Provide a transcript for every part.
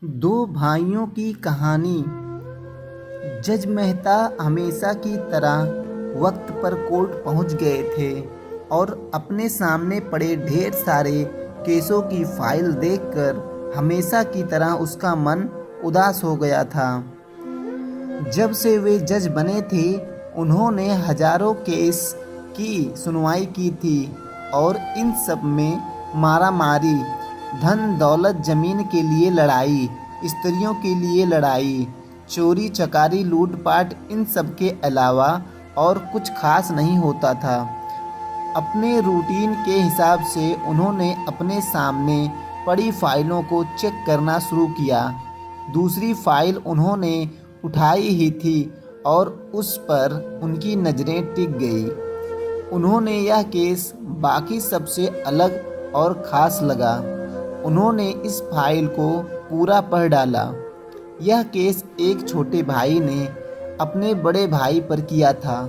दो भाइयों की कहानी। जज मेहता हमेशा की तरह वक्त पर कोर्ट पहुंच गए थे और अपने सामने पड़े ढेर सारे केसों की फाइल देखकर हमेशा की तरह उसका मन उदास हो गया था। जब से वे जज बने थे, उन्होंने हजारों केस की सुनवाई की थी और इन सब में मारामारी, धन दौलत, जमीन के लिए लड़ाई, स्त्रियों के लिए लड़ाई, चोरी चकारी, लूटपाट, इन सब के अलावा और कुछ खास नहीं होता था। अपने रूटीन के हिसाब से उन्होंने अपने सामने पड़ी फाइलों को चेक करना शुरू किया। दूसरी फाइल उन्होंने उठाई ही थी और उस पर उनकी नज़रें टिक गई। उन्होंने यह केस बाकी सबसे अलग और ख़ास लगा। उन्होंने इस फाइल को पूरा पढ़ डाला। यह केस एक छोटे भाई ने अपने बड़े भाई पर किया था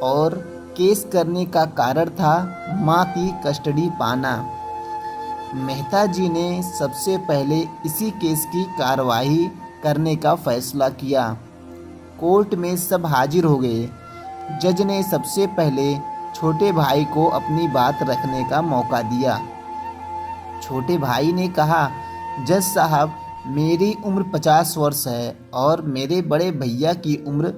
और केस करने का कारण था माँ की कस्टडी पाना। मेहता जी ने सबसे पहले इसी केस की कार्रवाई करने का फैसला किया। कोर्ट में सब हाजिर हो गए। जज ने सबसे पहले छोटे भाई को अपनी बात रखने का मौका दिया। छोटे भाई ने कहा, जज साहब, मेरी उम्र 50 वर्ष है और मेरे बड़े भैया की उम्र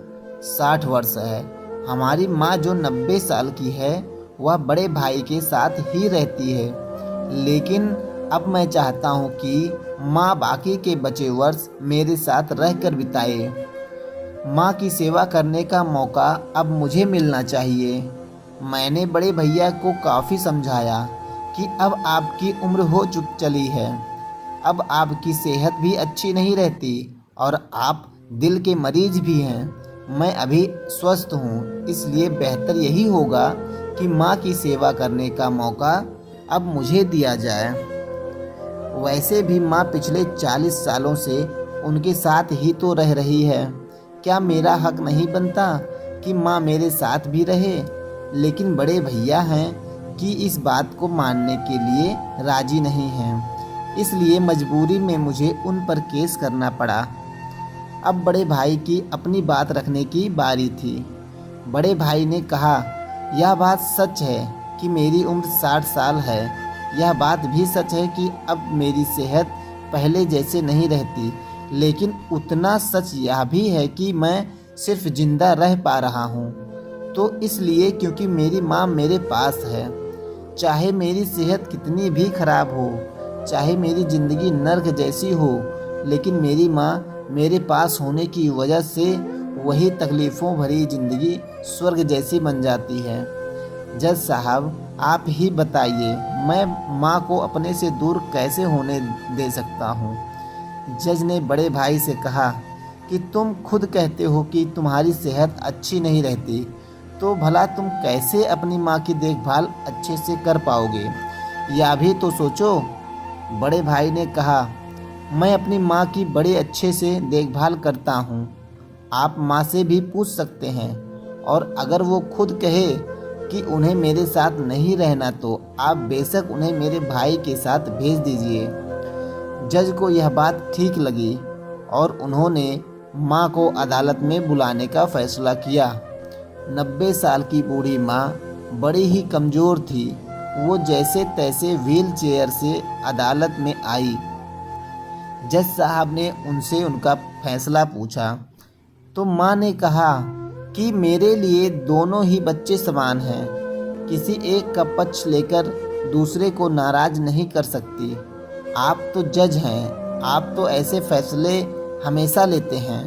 60 वर्ष है। हमारी माँ जो 90 साल की है, वह बड़े भाई के साथ ही रहती है, लेकिन अब मैं चाहता हूँ कि माँ बाकी के बचे वर्ष मेरे साथ रहकर बिताए। माँ की सेवा करने का मौका अब मुझे मिलना चाहिए। मैंने बड़े भैया को काफ़ी समझाया कि अब आपकी उम्र हो चली है, अब आपकी सेहत भी अच्छी नहीं रहती और आप दिल के मरीज भी हैं। मैं अभी स्वस्थ हूँ, इसलिए बेहतर यही होगा कि माँ की सेवा करने का मौका अब मुझे दिया जाए। वैसे भी माँ पिछले 40 सालों से उनके साथ ही तो रह रही है। क्या मेरा हक नहीं बनता कि माँ मेरे साथ भी रहे? लेकिन बड़े भैया हैं कि इस बात को मानने के लिए राजी नहीं हैं, इसलिए मजबूरी में मुझे उन पर केस करना पड़ा। अब बड़े भाई की अपनी बात रखने की बारी थी। बड़े भाई ने कहा, यह बात सच है कि मेरी उम्र 60 साल है। यह बात भी सच है कि अब मेरी सेहत पहले जैसे नहीं रहती, लेकिन उतना सच यह भी है कि मैं सिर्फ जिंदा रह पा रहा हूँ तो इसलिए क्योंकि मेरी माँ मेरे पास है। चाहे मेरी सेहत कितनी भी खराब हो, चाहे मेरी ज़िंदगी नर्क जैसी हो, लेकिन मेरी माँ मेरे पास होने की वजह से वही तकलीफ़ों भरी ज़िंदगी स्वर्ग जैसी बन जाती है। जज साहब, आप ही बताइए, मैं माँ को अपने से दूर कैसे होने दे सकता हूँ? जज ने बड़े भाई से कहा कि तुम खुद कहते हो कि तुम्हारी सेहत अच्छी नहीं रहती, तो भला तुम कैसे अपनी माँ की देखभाल अच्छे से कर पाओगे? यह भी तो सोचो। बड़े भाई ने कहा, मैं अपनी माँ की बड़े अच्छे से देखभाल करता हूँ। आप माँ से भी पूछ सकते हैं, और अगर वो खुद कहे कि उन्हें मेरे साथ नहीं रहना तो आप बेशक उन्हें मेरे भाई के साथ भेज दीजिए। जज को यह बात ठीक लगी और उन्होंने माँ को अदालत में बुलाने का फैसला किया। 90 साल की बूढ़ी माँ बड़ी ही कमज़ोर थी। वो जैसे तैसे व्हील चेयर से अदालत में आई। जज साहब ने उनसे उनका फैसला पूछा तो माँ ने कहा कि मेरे लिए दोनों ही बच्चे समान हैं। किसी एक का पक्ष लेकर दूसरे को नाराज़ नहीं कर सकती। आप तो जज हैं, आप तो ऐसे फैसले हमेशा लेते हैं।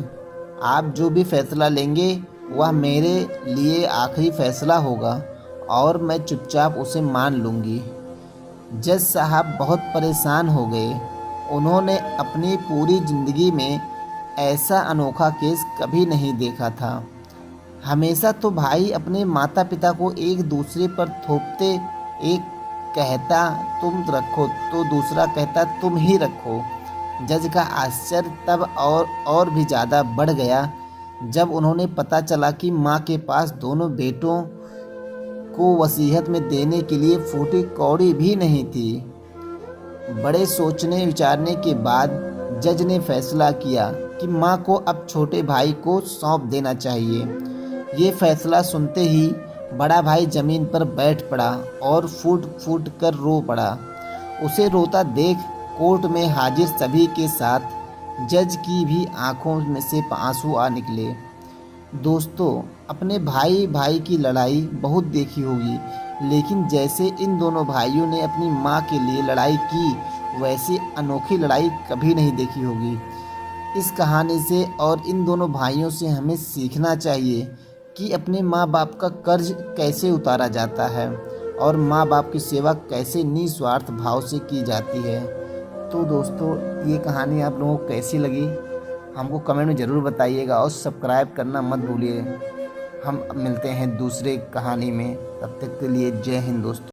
आप जो भी फैसला लेंगे वह मेरे लिए आखिरी फैसला होगा और मैं चुपचाप उसे मान लूँगी। जज साहब बहुत परेशान हो गए। उन्होंने अपनी पूरी ज़िंदगी में ऐसा अनोखा केस कभी नहीं देखा था। हमेशा तो भाई अपने माता पिता को एक दूसरे पर थोपते, एक कहता तुम रखो तो दूसरा कहता तुम ही रखो। जज का आश्चर्य तब और भी ज़्यादा बढ़ गया जब उन्होंने पता चला कि माँ के पास दोनों बेटों को वसीयत में देने के लिए फूटी कौड़ी भी नहीं थी। बड़े सोचने विचारने के बाद जज ने फैसला किया कि माँ को अब छोटे भाई को सौंप देना चाहिए। ये फैसला सुनते ही बड़ा भाई जमीन पर बैठ पड़ा और फूट फूट कर रो पड़ा। उसे रोता देख कोर्ट में हाजिर सभी के साथ जज की भी आंखों में से आंसू आ निकले। दोस्तों, अपने भाई भाई की लड़ाई बहुत देखी होगी, लेकिन जैसे इन दोनों भाइयों ने अपनी माँ के लिए लड़ाई की, वैसे अनोखी लड़ाई कभी नहीं देखी होगी। इस कहानी से और इन दोनों भाइयों से हमें सीखना चाहिए कि अपने माँ बाप का कर्ज कैसे उतारा जाता है और माँ बाप की सेवा कैसे निस्वार्थ भाव से की जाती है। तो दोस्तों, ये कहानी आप लोगों को कैसी लगी हमको कमेंट में ज़रूर बताइएगा और सब्सक्राइब करना मत भूलिए। हम मिलते हैं दूसरे कहानी में, तब तक के लिए जय हिंद दोस्तों।